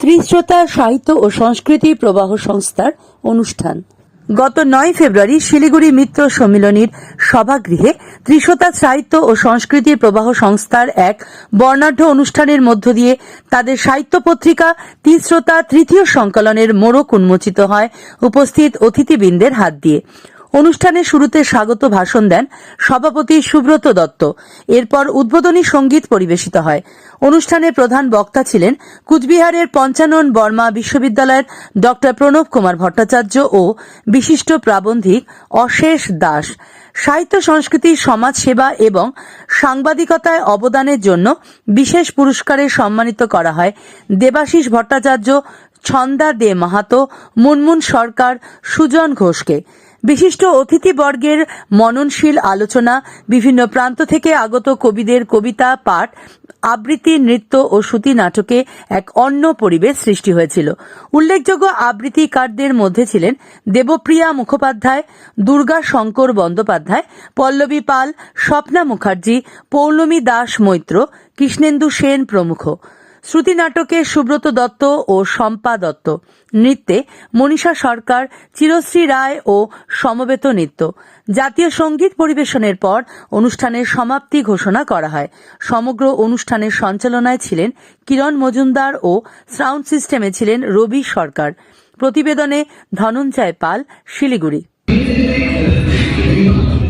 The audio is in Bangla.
ত্রিশ্রোতা সাহিত্য ও সংস্কৃতি প্রবাহ সংস্থার অনুষ্ঠান গত 9 ফেব্রুয়ারি শিলিগুড়ি মিত্র সম্মিলনীর সভাগৃহে ত্রিশ্রোতা সাহিত্য ও সংস্কৃতি প্রবাহ সংস্থার এক বর্ণাঢ্য অনুষ্ঠানের মধ্য দিয়ে তাদের সাহিত্য পত্রিকা ত্রিশ্রোতা তৃতীয় সংকলনের মোড়ক উন্মোচিত হয় উপস্থিত অতিথিবৃন্দের হাত দিয়ে। অনুষ্ঠানের শুরুতে স্বাগত ভাষণ দেন সভাপতি সুব্রত দত্ত। এরপর উদ্বোধনী সঙ্গীত পরিবেশিত হয়। অনুষ্ঠানে প্রধান বক্তা ছিলেন কুচবিহারের পঞ্চানন বর্মা বিশ্ববিদ্যালয়ের ড প্রণব কুমার ভট্টাচার্য ও বিশিষ্ট প্রাবন্ধিক অশেষ দাস। সাহিত্য সংস্কৃতি সমাজ সেবা এবং সাংবাদিকতায় অবদানের জন্য বিশেষ পুরস্কারে সম্মানিত করা হয় দেবাশিস ভট্টাচার্য, ছন্দা দে মাহাতো, মুনমুন সরকার, সুজন ঘোষকে। বিশিষ্ট অতিথিবর্গের মননশীল আলোচনা, বিভিন্ন প্রান্ত থেকে আগত কবিদের কবিতা পাঠ, আবৃত্তি, নৃত্য ও শ্রুতি নাটকে এক অন্য পরিবেশ সৃষ্টি হয়েছিল। উল্লেখযোগ্য আবৃত্তিকারদের মধ্যে ছিলেন দেবপ্রিয়া মুখোপাধ্যায়, দুর্গা শঙ্কর বন্দ্যোপাধ্যায়, পল্লবী পাল, স্বপ্না মুখার্জি, পৌলমী দাস মৈত্র, কৃষ্ণেন্দু সেন প্রমুখ। শ্রুতি নাটকে সুব্রত দত্ত ও শম্পা দত্ত, নৃত্যে মনীষা সরকার, চিরশ্রী রায় ও সমবেত নৃত্য। জাতীয় সঙ্গীত পরিবেশনের পর অনুষ্ঠানের সমাপ্তি ঘোষণা করা হয়। সমগ্র অনুষ্ঠানের সঞ্চালনায় ছিলেন কিরণ মজুমদার ও সাউন্ড সিস্টেমে ছিলেন রবি সরকার। প্রতিবেদনে ধনঞ্জয় পাল, শিলিগুড়ি।